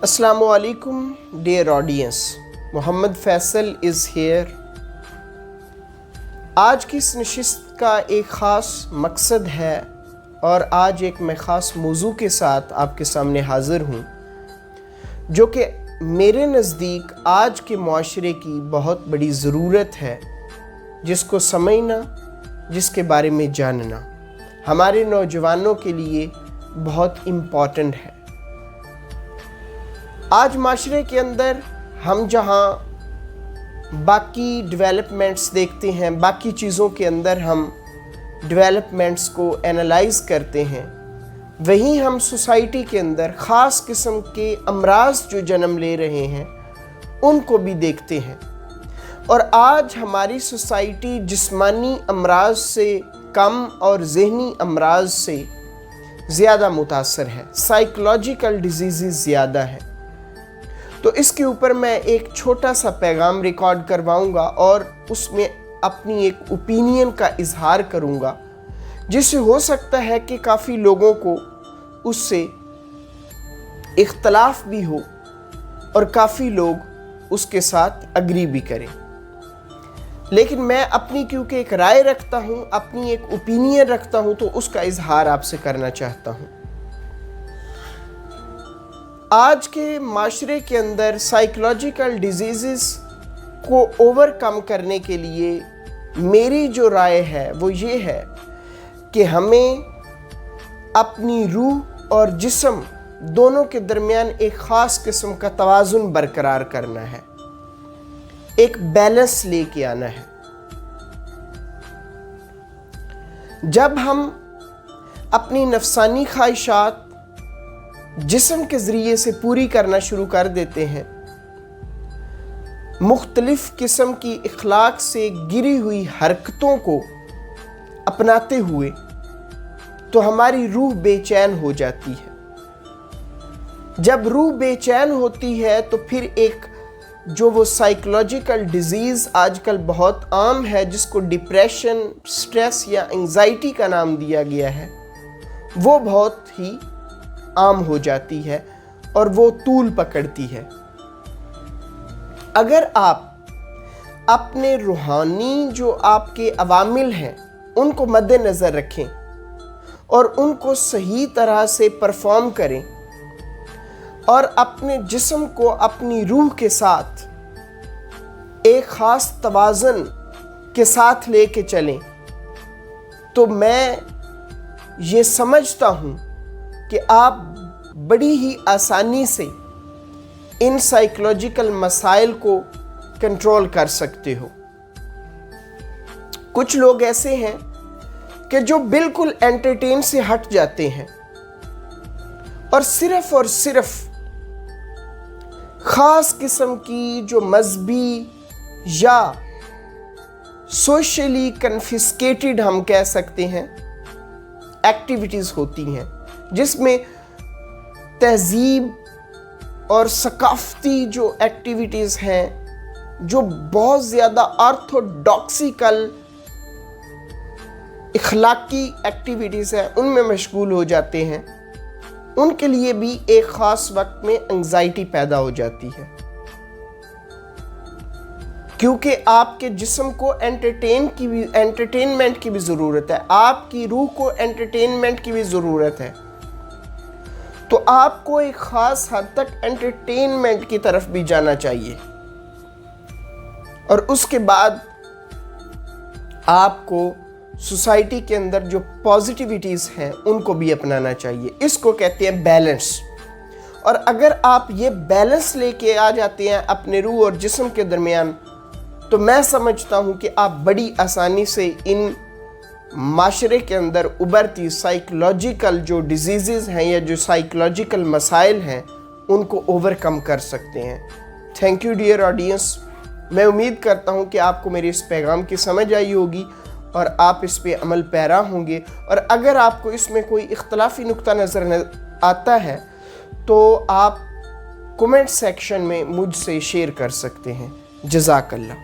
Assalamu alaikum dear audience, Mohammad Faisal is here. आज की इस नशिस्त का एक ख़ास मकसद है और आज एक मैं ख़ास मौजू के साथ आपके सामने हाज़िर हूँ, जो कि मेरे नज़दीक आज के मुआशरे की बहुत बड़ी ज़रूरत है, जिसको समझना, जिसके बारे में जानना हमारे नौजवानों के लिए बहुत इम्पॉर्टेंट है। आज माशरे के अंदर हम जहाँ बाकी डेवलपमेंट्स देखते हैं, बाकी चीज़ों के अंदर हम डेवलपमेंट्स को एनालाइज करते हैं, वहीं हम सोसाइटी के अंदर ख़ास किस्म के अमराज जो जन्म ले रहे हैं उनको भी देखते हैं। और आज हमारी सोसाइटी जिस्मानी अमराज से कम और ज़हनी अमराज से ज़्यादा मुतासर है, साइकोलॉजिकल डिजीज़ ज़्यादा है। तो इसके ऊपर मैं एक छोटा सा पैगाम रिकॉर्ड करवाऊंगा और उसमें अपनी एक ओपिनियन का इजहार करूंगा, जिससे हो सकता है कि काफ़ी लोगों को उससे इख्तलाफ भी हो और काफ़ी लोग उसके साथ अग्री भी करें। लेकिन मैं अपनी क्योंकि एक राय रखता हूँ, अपनी एक ओपिनियन रखता हूँ, तो उसका इजहार आपसे करना चाहता हूँ। आज के माशरे के अंदर साइकोलॉजिकल डिजीज़ को ओवरकम करने के लिए मेरी जो राय है वो ये है कि हमें अपनी रूह और जिस्म दोनों के दरमियान एक ख़ास किस्म का तवाज़ुन बरकरार करना है, एक बैलेंस लेके आना है। जब हम अपनी नफसानी ख्वाहिशात जिस्म के ज़रिए से पूरी करना शुरू कर देते हैं, मुख्तलिफ़ किस्म की इखलाक से गिरी हुई हरकतों को अपनाते हुए, तो हमारी रूह बेचैन हो जाती है। जब रूह बेचैन होती है तो फिर एक जो वो साइकोलॉजिकल डिजीज़ आजकल बहुत आम है, जिसको डिप्रेशन, स्ट्रेस या एंजाइटी का नाम दिया गया है, वो बहुत ही आम हो जाती है और वो तूल पकड़ती है। अगर आप अपने रूहानी जो आपके अवामिल हैं उनको मद्देनज़र रखें और उनको सही तरह से परफॉर्म करें और अपने जिस्म को अपनी रूह के साथ एक ख़ास तवाज़ुन के साथ लेके चलें, तो मैं ये समझता हूँ कि आप बड़ी ही आसानी से इन साइकोलॉजिकल मसाइल को कंट्रोल कर सकते हो। कुछ लोग ऐसे हैं कि जो बिल्कुल एंटरटेन से हट जाते हैं और सिर्फ ख़ास किस्म की जो मजहबी या सोशली कन्फिस्केटेड हम कह सकते हैं एक्टिविटीज़ होती हैं, जिसमें तहज़ीब और सकाफ़ती जो एक्टिविटीज़ हैं, जो बहुत ज़्यादा ऑर्थोडॉक्सिकल इखलाकी एक्टिविटीज़ हैं, उनमें मशगूल हो जाते हैं। उनके लिए भी एक ख़ास वक्त में एंग्जाइटी पैदा हो जाती है, क्योंकि आपके जिस्म को एंटरटेनमेंट की भी ज़रूरत है, आपकी रूह को एंटरटेनमेंट की भी ज़रूरत है। तो आपको एक ख़ास हद तक एंटरटेनमेंट की तरफ भी जाना चाहिए और उसके बाद आपको सोसाइटी के अंदर जो पॉजिटिविटीज़ हैं उनको भी अपनाना चाहिए। इसको कहते हैं बैलेंस। और अगर आप ये बैलेंस लेके आ जाते हैं अपने रूह और जिस्म के दरमियान, तो मैं समझता हूँ कि आप बड़ी आसानी से इन माशरे के अंदर उभरती साइकोलॉजिकल जो डिजीज़ हैं या जो साइकोलॉजिकल मसाइल हैं उनको ओवरकम कर सकते हैं। Thank you dear audience. मैं उम्मीद करता हूं कि आपको मेरे इस पैगाम की समझ आई होगी और आप इस पे अमल पैरा होंगे। और अगर आपको इसमें कोई इख्तलाफी नुक्ता नज़र आता है तो आप कमेंट सेक्शन में मुझसे शेयर कर सकते हैं। जज़ाकल्लाह।